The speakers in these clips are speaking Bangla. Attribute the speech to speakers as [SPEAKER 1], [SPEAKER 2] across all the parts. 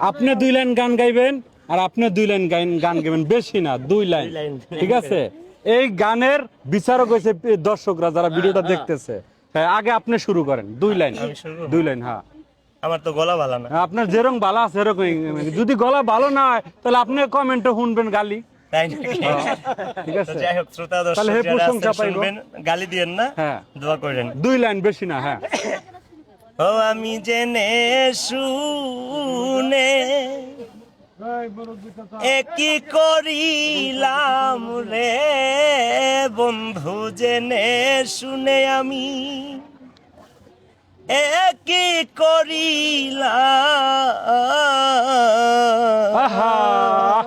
[SPEAKER 1] আপনি 2 লাইন গান গাইবেন আর আপনি 2 লাইন গান গাইবেন, বেশি না 2 লাইন, ঠিক আছে? এই গানের বিচারক হয়েছে দর্শকরা যারা ভিডিওটা দেখতেছে। হ্যাঁ, আগে আপনি শুরু করেন 2 লাইন। 2 লাইন, হ্যাঁ।
[SPEAKER 2] আমার তো গলা ভালো না।
[SPEAKER 1] আপনার যেরকম ভালো আছে এরকমই, যদি গলা ভালো না হয় তাহলে আপনি কমেন্টে শুনবেন গালি,
[SPEAKER 2] তাই নাকি?
[SPEAKER 1] ঠিক আছে?
[SPEAKER 2] যাই হোক, শ্রোতা
[SPEAKER 1] তাহলে
[SPEAKER 2] দর্শক
[SPEAKER 1] হে
[SPEAKER 2] যারা
[SPEAKER 1] প্রশংসা
[SPEAKER 2] আছেন
[SPEAKER 1] পাইবো।
[SPEAKER 2] শুনবেন, গালি দিয়েন না,
[SPEAKER 1] হ্যাঁ,
[SPEAKER 2] দোয়া করেন।
[SPEAKER 1] 2 লাইন, বেশি না। হ্যাঁ।
[SPEAKER 2] ও আমি জেনে শুনে একই করিলাম রে বন্ধু, জেনে শুনে আমি একই
[SPEAKER 1] আহা,
[SPEAKER 2] করিলাম।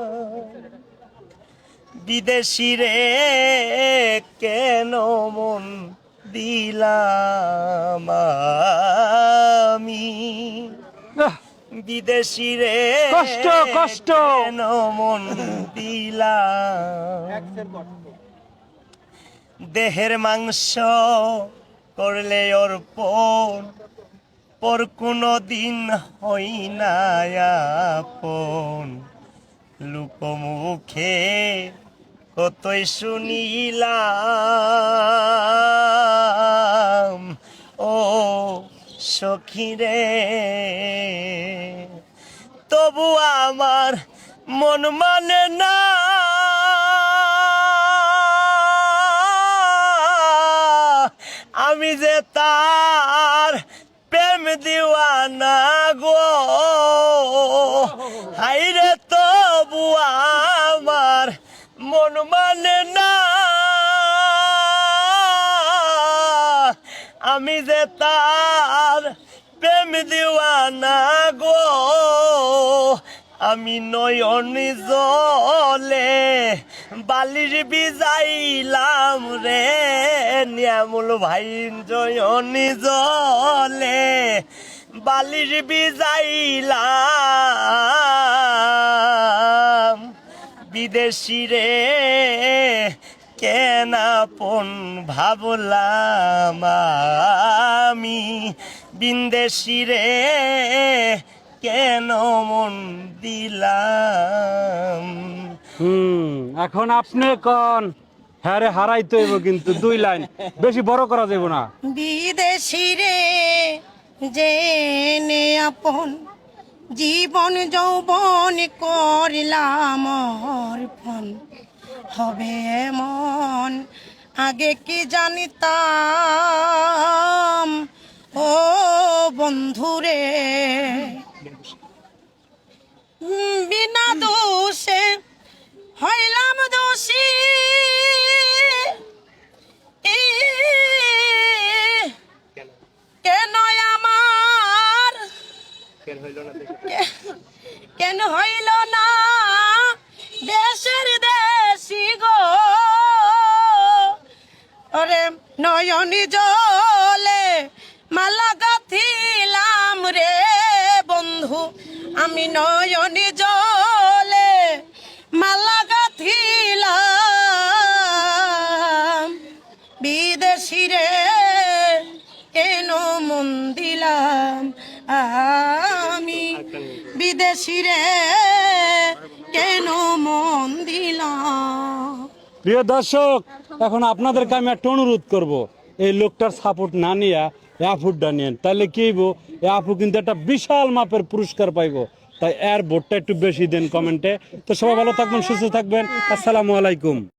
[SPEAKER 2] বিদেশি রে কেন মন দিলাম আমি,
[SPEAKER 1] আহ,
[SPEAKER 2] বিদেশি রে
[SPEAKER 1] কষ্ট, কষ্ট।
[SPEAKER 2] কেন মন দিলাম। দেহের মাংস করলে অর্পণ, পর কোনো দিন হই না আপন। লোকমুখে কতই শুনিলাম ও সখী রে, তবু আমার মন মানে না। আমি যে তার প্রেম দিওয়ানা গো, হাইরে তবু আমার মন মানে না। আমি যে তার প্রেম দিওয়ানা গো, আমি নয়ন জলে বালির বিজাইলাম রে নিয়ামুল ভাই, জয়ন জলে বালির বিজাইলাম। বিদেশি রে কেন আপন ভাবলাম আমি, বিদেশি রে কেন মন দিলাম।
[SPEAKER 1] এখন আপনি কোন? হ্যাঁ রে, হারাইতে হইব কিন্তু 2 লাইন, বেশি বড় করা যাবে না।
[SPEAKER 3] বিদেশি রে জেনে আপন, জীবন যৌবন করলাম অর্পণ, হবে এমন আগে কি জানিতাম ও বন্ধুরে। বিনা দোষে হইলাম দোষী, কেন আমার কেন হইল না দেশের দেশি গো, ওরে নয়নি জলে মালা গাথিলাম রে বন্ধু, আমি নয়নি জলে মালা গাথিলাম। বিদেশি রে কেন মন দিলাম আমি, বিদেশি রে কেন মন দিলাম।
[SPEAKER 1] প্রিয় দর্শক, এখন আপনাদেরকে আমি একটা অনুরোধ করব, এই লোকটার সাপোর্ট না নিয়ে অ্যাফুডটা নিয়েন, তাহলে কি হইব, আপু কিন্তু একটা বিশাল মাপের পুরস্কার পাইবো। তাই এর ভোটটা একটু বেশি দেন কমেন্টে। তো সবাই ভালো থাকবেন, সুস্থ থাকবেন, আসসালামু আলাইকুম।